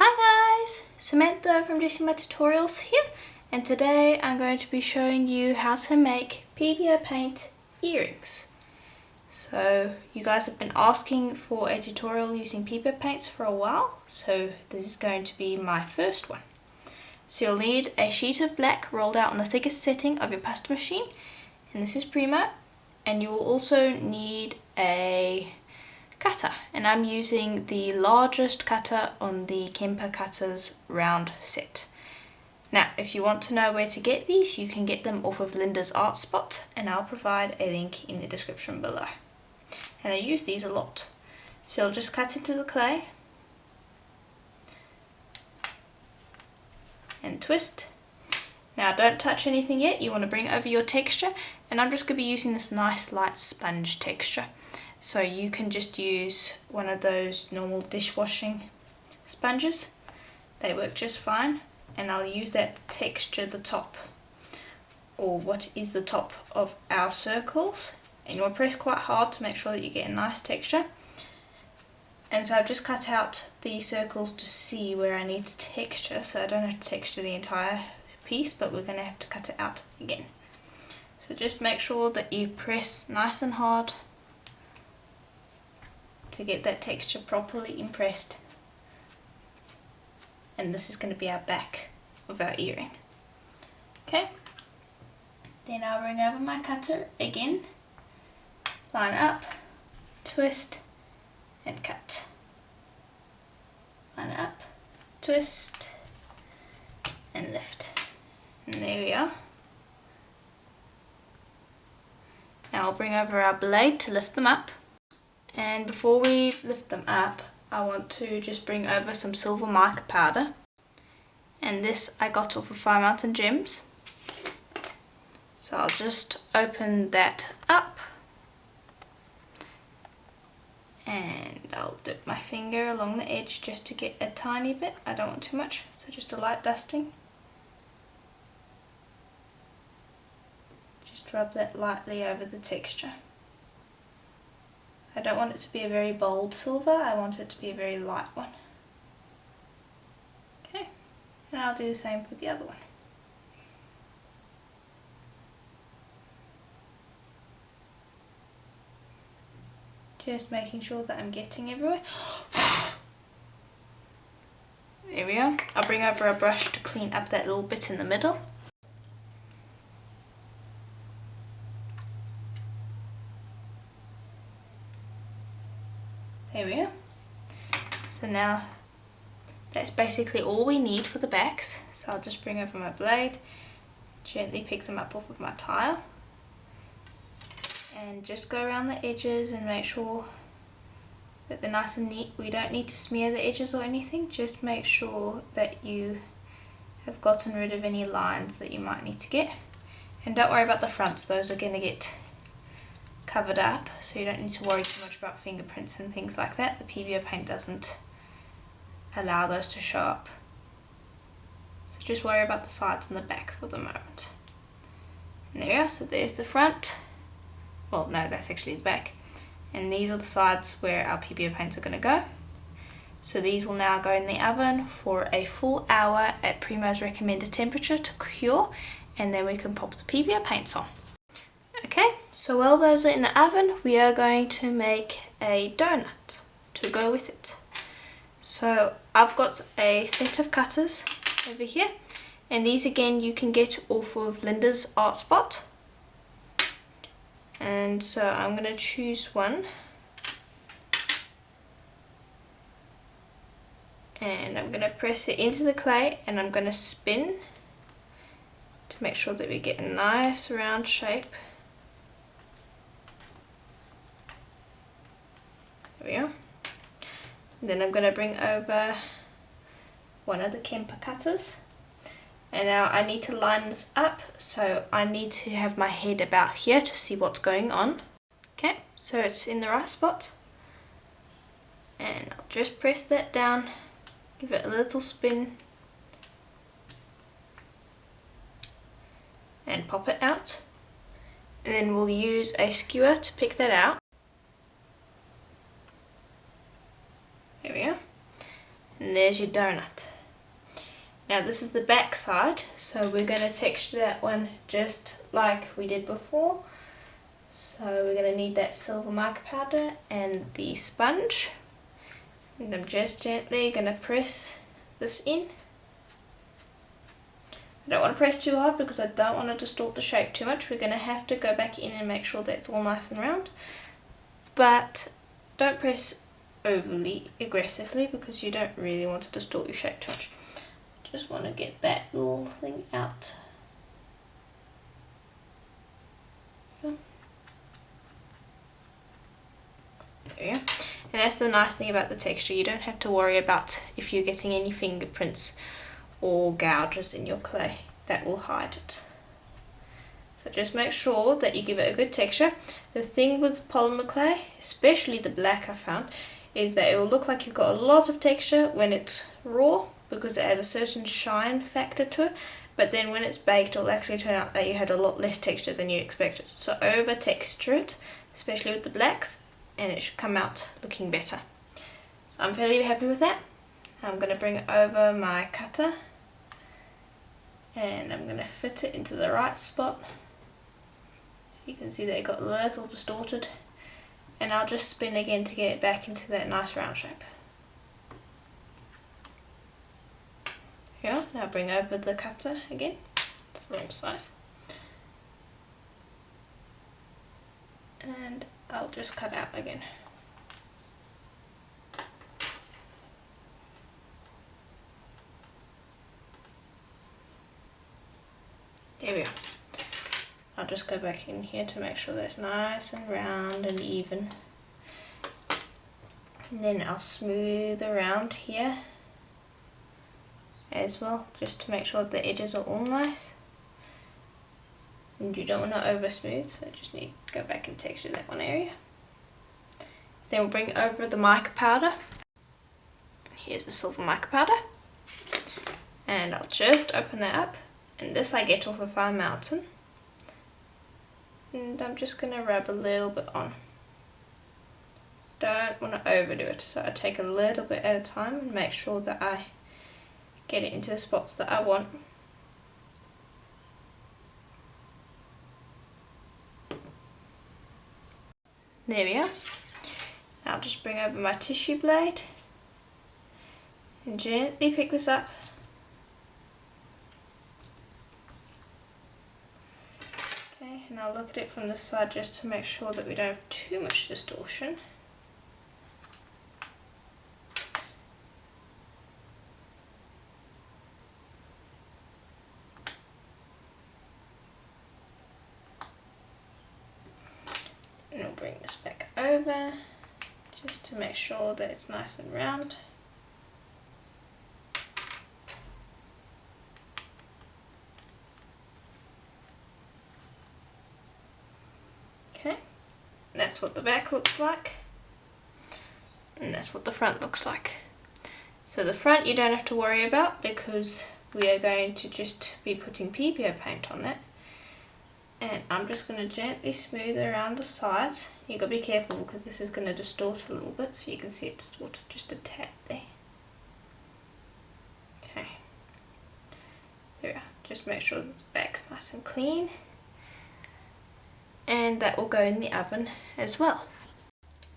Hi guys, Samantha from Jessama Tutorials here, and today I'm going to be showing you how to make Pebeo paint earrings. So you guys have been asking for a tutorial using Pebeo paints for a while, so this is going to be my first one. So you'll need a sheet of black rolled out on the thickest setting of your pasta machine, and this is Primo, and you will also need a cutter, and I'm using the largest cutter on the Kemper Cutters round set. Now if you want to know where to get these, you can get them off of Linda's Art Spot, and I'll provide a link in the description below. And I use these a lot. So I'll just cut into the clay and twist. Now don't touch anything yet, you want to bring over your texture, and I'm just going to be using this nice light sponge texture. So you can just use one of those normal dishwashing sponges. They work just fine, and I'll use that to texture the top, or what is the top of our circles. And you want to press quite hard to make sure that you get a nice texture. And so I've just cut out the circles to see where I need to texture, so I don't have to texture the entire piece, but we're going to have to cut it out again. So just make sure that you press nice and hard to get that texture properly impressed. And this is going to be our back of our earring. Okay, then I'll bring over my cutter again, line up, twist and cut. Line up, twist and lift. And there we are. Now I'll bring over our blade to lift them up. And before we lift them up, I want to just bring over some silver mica powder. And this I got off of Fire Mountain Gems. So I'll just open that up. And I'll dip my finger along the edge just to get a tiny bit. I don't want too much, so just a light dusting. Just rub that lightly over the texture. I don't want it to be a very bold silver, I want it to be a very light one. Okay, and I'll do the same for the other one. Just making sure that I'm getting everywhere. There we are. I'll bring over a brush to clean up that little bit in the middle. There we are. So now that's basically all we need for the backs. So I'll just bring over my blade, gently pick them up off of my tile, and just go around the edges and make sure that they're nice and neat. We don't need to smear the edges or anything, just make sure that you have gotten rid of any lines that you might need to get. And don't worry about the fronts, those are going to get covered up, so you don't need to worry too much about fingerprints and things like that. The Pebeo paint doesn't allow those to show up. So just worry about the sides and the back for the moment. And there we are, so there's the front. Well, no, that's actually the back. And these are the sides where our Pebeo paints are going to go. So these will now go in the oven for a full hour at Primo's recommended temperature to cure, and then we can pop the Pebeo paints on. Okay, so while those are in the oven, we are going to make a donut to go with it. So I've got a set of cutters over here, and these again you can get off of Linda's Art Spot. And so I'm going to choose one, and I'm going to press it into the clay, and I'm going to spin to make sure that we get a nice round shape. There we are. And then I'm going to bring over one of the Kemper cutters. And now I need to line this up, so I need to have my head about here to see what's going on. Okay, so it's in the right spot. And I'll just press that down, give it a little spin, and pop it out. And then we'll use a skewer to pick that out. There we are. And there's your donut. Now this is the back side, so we're going to texture that one just like we did before. So we're going to need that silver mica powder and the sponge. And I'm just gently going to press this in. I don't want to press too hard because I don't want to distort the shape too much. We're going to have to go back in and make sure that it's all nice and round. But don't press overly aggressively because you don't really want to distort your shape too much. Just want to get that little thing out. There we go. And that's the nice thing about the texture. You don't have to worry about if you're getting any fingerprints or gouges in your clay. That will hide it. So just make sure that you give it a good texture. The thing with polymer clay, especially the black I found, is that it will look like you've got a lot of texture when it's raw because it has a certain shine factor to it, but then when it's baked it'll actually turn out that you had a lot less texture than you expected. So over texture it, especially with the blacks, and it should come out looking better. So I'm fairly happy with that. I'm going to bring it over my cutter and I'm going to fit it into the right spot. So you can see that it got a little distorted, and I'll just spin again to get it back into that nice round shape. Here, now bring over the cutter again, it's the wrong size. And I'll just cut out again. There we are. I'll just go back in here to make sure that it's nice and round and even. And then I'll smooth around here as well, just to make sure the edges are all nice. And you don't want to over smooth, so just need to go back and texture that one area. Then we'll bring over the mica powder. Here's the silver mica powder. And I'll just open that up. And this I get off of our mountain. And I'm just going to rub a little bit on. Don't want to overdo it, so I take a little bit at a time and make sure that I get it into the spots that I want. There we are. Now I'll just bring over my tissue blade and gently pick this up. Okay, and I'll look at it from this side just to make sure that we don't have too much distortion. And I'll bring this back over just to make sure that it's nice and round. Okay, that's what the back looks like, and that's what the front looks like. So the front you don't have to worry about because we are going to just be putting Pebeo paint on that. And I'm just going to gently smooth around the sides. You've got to be careful because this is going to distort a little bit, so you can see it distorted just a tad there. Okay. There we are. Just make sure the back's nice and clean. And that will go in the oven as well.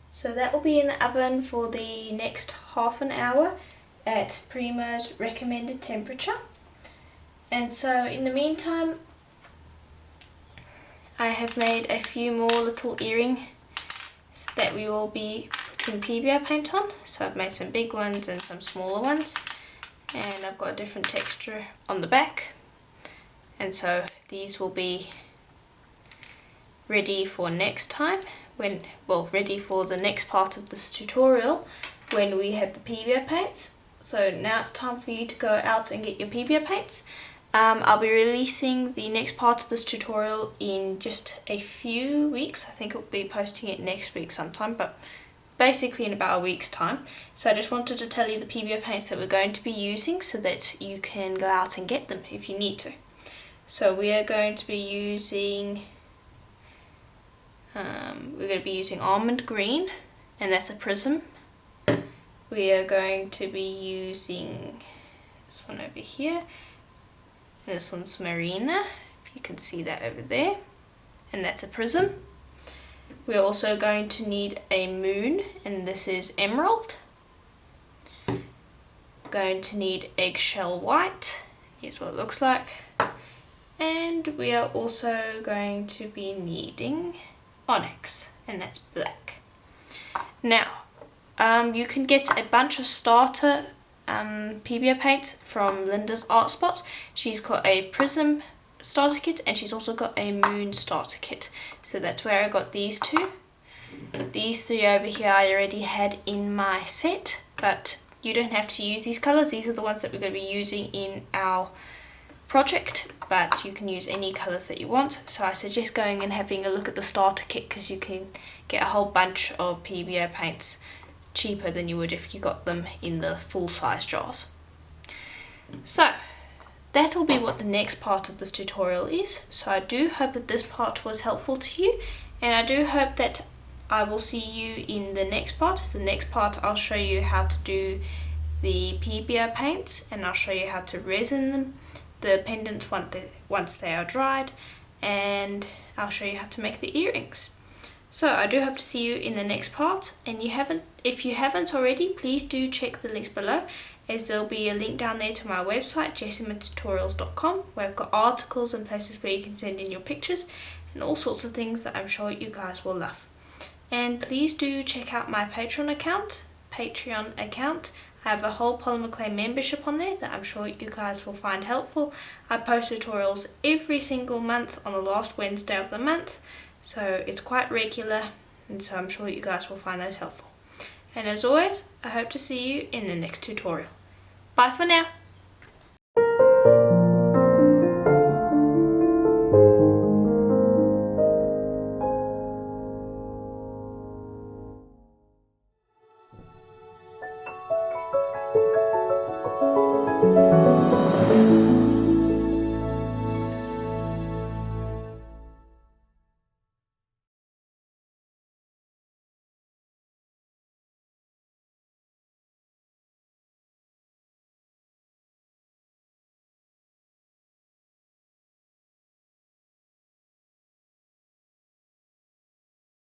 So that will be in the oven for the next half an hour at Prima's recommended temperature. And so in the meantime, I have made a few more little earrings that we will be putting Pebeo paint on. So I've made some big ones and some smaller ones, and I've got a different texture on the back, and so these will be ready for next time, ready for the next part of this tutorial when we have the Pebeo paints. So now it's time for you to go out and get your Pebeo paints. I'll be releasing the next part of this tutorial in just a few weeks. I think I'll be posting it next week sometime, but basically in about a week's time. So I just wanted to tell you the Pebeo paints that we're going to be using so that you can go out and get them if you need to. So we are going to be using almond green, and that's a prism. We're we are going to be using this one over here. This one's Marina, if you can see that over there, and that's a prism. We're also going to need a moon, and this is emerald. We're going to need eggshell white, here's what it looks like. And we are also going to be needing onyx, and that's black. Now, you can get a bunch of starter Pebeo paints from Linda's Art Spot. She's got a prism starter kit and she's also got a moon starter kit. So that's where I got these two. These three over here I already had in my set, but you don't have to use these colours. These are the ones that we're going to be using in our project, but you can use any colours that you want. So I suggest going and having a look at the starter kit because you can get a whole bunch of Pebeo paints cheaper than you would if you got them in the full size jars. So that'll be what the next part of this tutorial is. So I do hope that this part was helpful to you, and I do hope that I will see you in the next part. So the next part I'll show you how to do the Pebeo paints, and I'll show you how to resin them, the pendants once they are dried, and I'll show you how to make the earrings. So I do hope to see you in the next part, and if you haven't already, please do check the links below, as there'll be a link down there to my website jessamatutorials.com, where I've got articles and places where you can send in your pictures and all sorts of things that I'm sure you guys will love. And please do check out my Patreon account. I have a whole Polymer Clay membership on there that I'm sure you guys will find helpful. I post tutorials every single month on the last Wednesday of the month. So it's quite regular, and so I'm sure you guys will find those helpful. And as always, I hope to see you in the next tutorial. Bye for now!